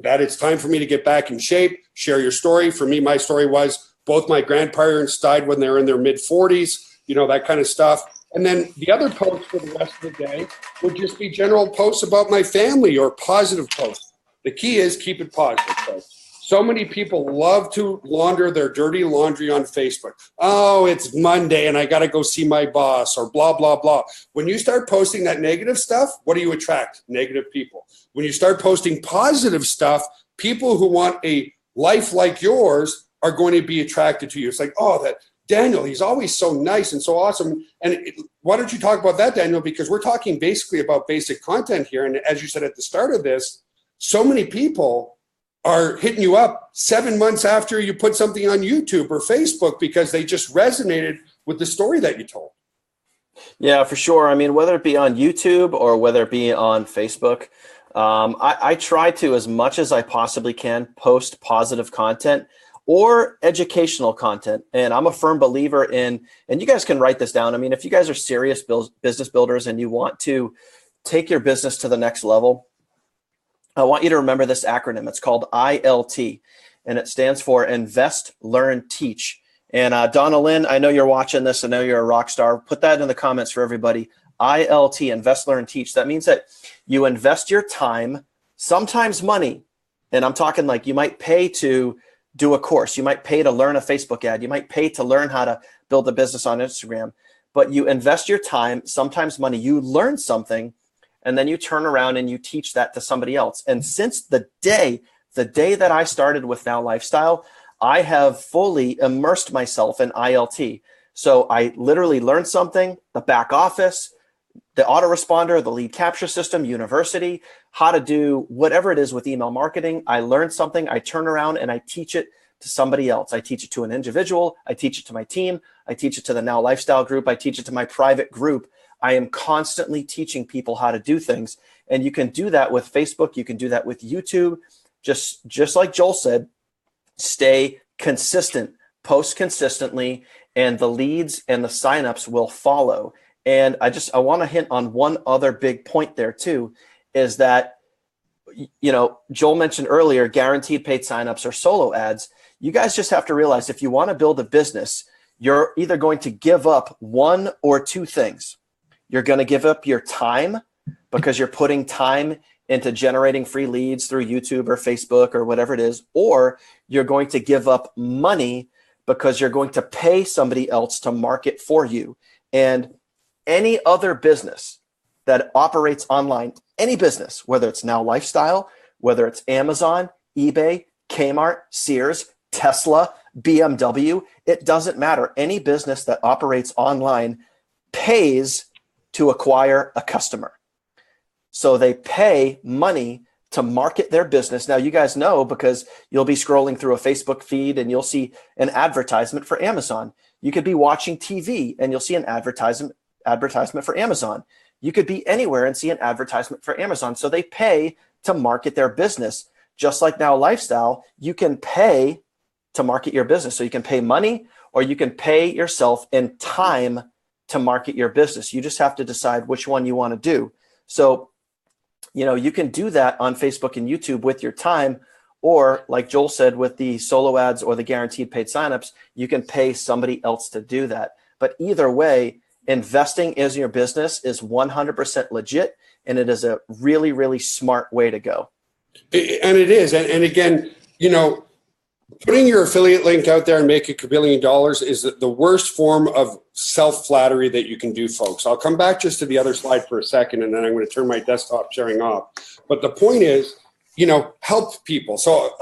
that it's time for me to get back in shape, share your story. For me, my story was both my grandparents died when they were in their mid-40s, that kind of stuff. And then the other posts for the rest of the day would just be general posts about my family or positive posts. The key is keep it positive, folks. So many people love to launder their dirty laundry on Facebook. Oh, it's Monday and I got to go see my boss or blah, blah, blah. When you start posting that negative stuff, what do you attract? Negative people. When you start posting positive stuff, people who want a life like yours are going to be attracted to you. It's like, oh, that Daniel, he's always so nice and so awesome. And why don't you talk about that, Daniel? Because we're talking basically about basic content here. And as you said at the start of this, so many people are hitting you up 7 months after you put something on YouTube or Facebook because they just resonated with the story that you told. Yeah, for sure. I mean, whether it be on YouTube or whether it be on Facebook, I try to, as much as I possibly can, post positive content or educational content. And I'm a firm believer in, and you guys can write this down. I mean, if you guys are serious business builders and you want to take your business to the next level, I want you to remember this acronym. It's called ILT, and it stands for Invest, Learn, Teach. And Donna Lynn, I know you're watching this. I know you're a rock star. Put that in the comments for everybody. ILT, Invest, Learn, Teach. That means that you invest your time, sometimes money, and I'm talking like you might pay to do a course. You might pay to learn a Facebook ad. You might pay to learn how to build a business on Instagram. But you invest your time, sometimes money. You learn something, and then you turn around and you teach that to somebody else. And since the day that I started with Now Lifestyle, I have fully immersed myself in ILT. So I literally learned something, the back office, the autoresponder, the lead capture system, University, how to do whatever it is with email marketing. I learned something, I turn around and I teach it to somebody else. I teach it to an individual, I teach it to my team, I teach it to the Now Lifestyle group, I teach it to my private group. I am constantly teaching people how to do things. And you can do that with Facebook, you can do that with YouTube. Just like Joel said, stay consistent, post consistently, and the leads and the signups will follow. And I want to hint on one other big point there too, is that, Joel mentioned earlier, guaranteed paid signups or solo ads. You guys just have to realize if you want to build a business, you're either going to give up one or two things. You're going to give up your time because you're putting time into generating free leads through YouTube or Facebook or whatever it is, or you're going to give up money because you're going to pay somebody else to market for you. And any other business that operates online, any business, whether it's Now Lifestyle, whether it's Amazon, eBay, Kmart, Sears, Tesla, BMW, it doesn't matter. Any business that operates online pays to acquire a customer. So they pay money to market their business. Now, you guys know because you'll be scrolling through a Facebook feed and you'll see an advertisement for Amazon. You could be watching TV and you'll see an advertisement for Amazon. You could be anywhere and see an advertisement for Amazon. So they pay to market their business. Just like Now Lifestyle, you can pay to market your business. So you can pay money or you can pay yourself in time to market your business. You just have to decide which one you want to do. So, you can do that on Facebook and YouTube with your time, or like Joel said, with the solo ads or the guaranteed paid signups, you can pay somebody else to do that. But either way, investing in your business is 100% legit, and it is a really, really smart way to go. And it is. And again, putting your affiliate link out there and making $1 billion is the worst form of self-flattery that you can do, folks. I'll come back just to the other slide for a second, and then I'm going to turn my desktop sharing off. But the point is, help people. So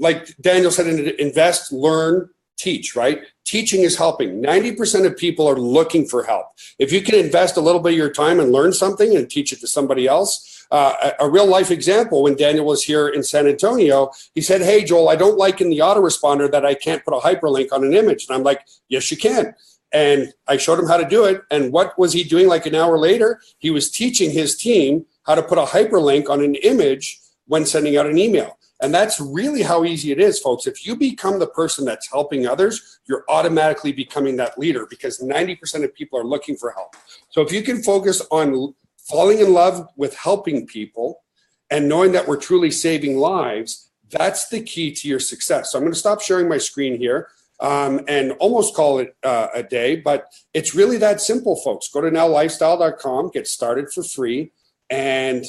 like Daniel said, invest, learn, teach, right? Teaching is helping. 90% of people are looking for help. If you can invest a little bit of your time and learn something and teach it to somebody else, a real life example, when Daniel was here in San Antonio, he said, "Hey, Joel, I don't like in the autoresponder that I can't put a hyperlink on an image." And I'm like, "Yes, you can." And I showed him how to do it. And what was he doing like an hour later? He was teaching his team how to put a hyperlink on an image when sending out an email. And that's really how easy it is, folks. If you become the person that's helping others, you're automatically becoming that leader because 90% of people are looking for help. So if you can focus on falling in love with helping people and knowing that we're truly saving lives, that's the key to your success. So I'm going to stop sharing my screen here and almost call it a day, but it's really that simple, folks. Go to nowlifestyle.com, get started for free, and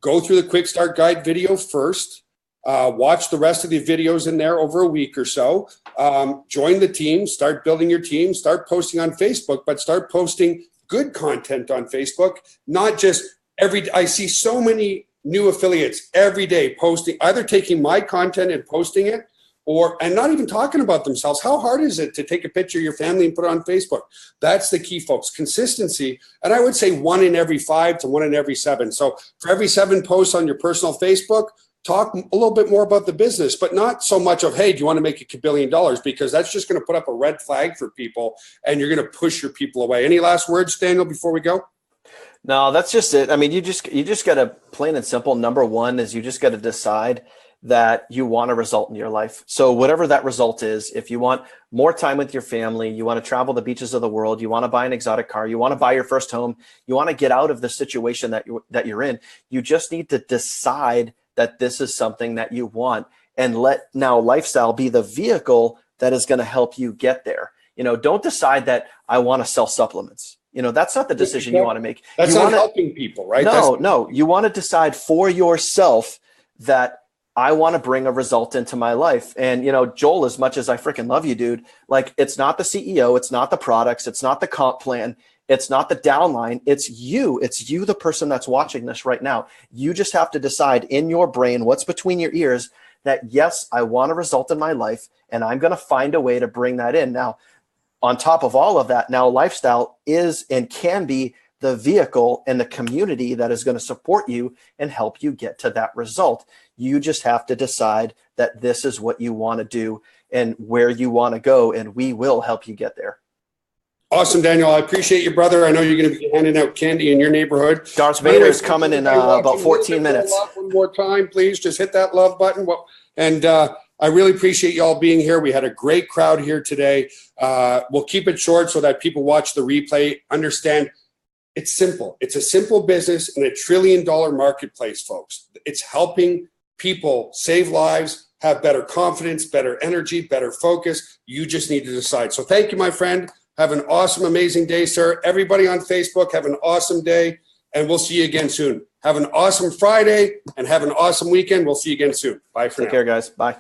go through the quick start guide video first. Watch the rest of the videos in there over a week or so. Join the team, start building your team, start posting on Facebook, but start posting good content on Facebook, not just I see so many new affiliates every day posting, either taking my content and posting it and not even talking about themselves. How hard is it to take a picture of your family and put it on Facebook? That's the key, folks. Consistency. And I would say 1 in every 5 to 1 in every 7. So for every 7 posts on your personal Facebook, talk a little bit more about the business, but not so much of, hey, do you want to make $1 billion? Because that's just going to put up a red flag for people and you're going to push your people away. Any last words, Daniel, before we go? No, that's just it. I mean, you just got to, plain and simple, number one is you just got to decide that you want a result in your life. So whatever that result is, if you want more time with your family, you want to travel the beaches of the world, you want to buy an exotic car, you want to buy your first home, you want to get out of the situation that you're in, you just need to decide that this is something that you want, and let now lifestyle be the vehicle that is going to help you get there. Don't decide that I want to sell supplements. That's not the decision you want to make. That's not helping people, right? No. You want to decide for yourself that I want to bring a result into my life. And, Joel, as much as I freaking love you, dude, like, it's not the CEO, it's not the products, it's not the comp plan, it's not the downline. It's you, the person that's watching this right now. You just have to decide in your brain, what's between your ears, that yes, I want a result in my life, and I'm going to find a way to bring that in. Now, on top of all of that, now lifestyle is and can be the vehicle and the community that is going to support you and help you get to that result. You just have to decide that this is what you want to do and where you want to go, and we will help you get there. Awesome, Daniel. I appreciate you, brother. I know you're going to be handing out candy in your neighborhood. Darth Vader is coming in about 14 minutes. One more time, please. Just hit that love button. And I really appreciate you all being here. We had a great crowd here today. We'll keep it short so that people watch the replay understand it's simple. It's a simple business in a $1 trillion marketplace, folks. It's helping people save lives, have better confidence, better energy, better focus. You just need to decide. So thank you, my friend. Have an awesome, amazing day, sir. Everybody on Facebook, have an awesome day, and we'll see you again soon. Have an awesome Friday and have an awesome weekend. We'll see you again soon. Bye for now. Take care, guys. Bye.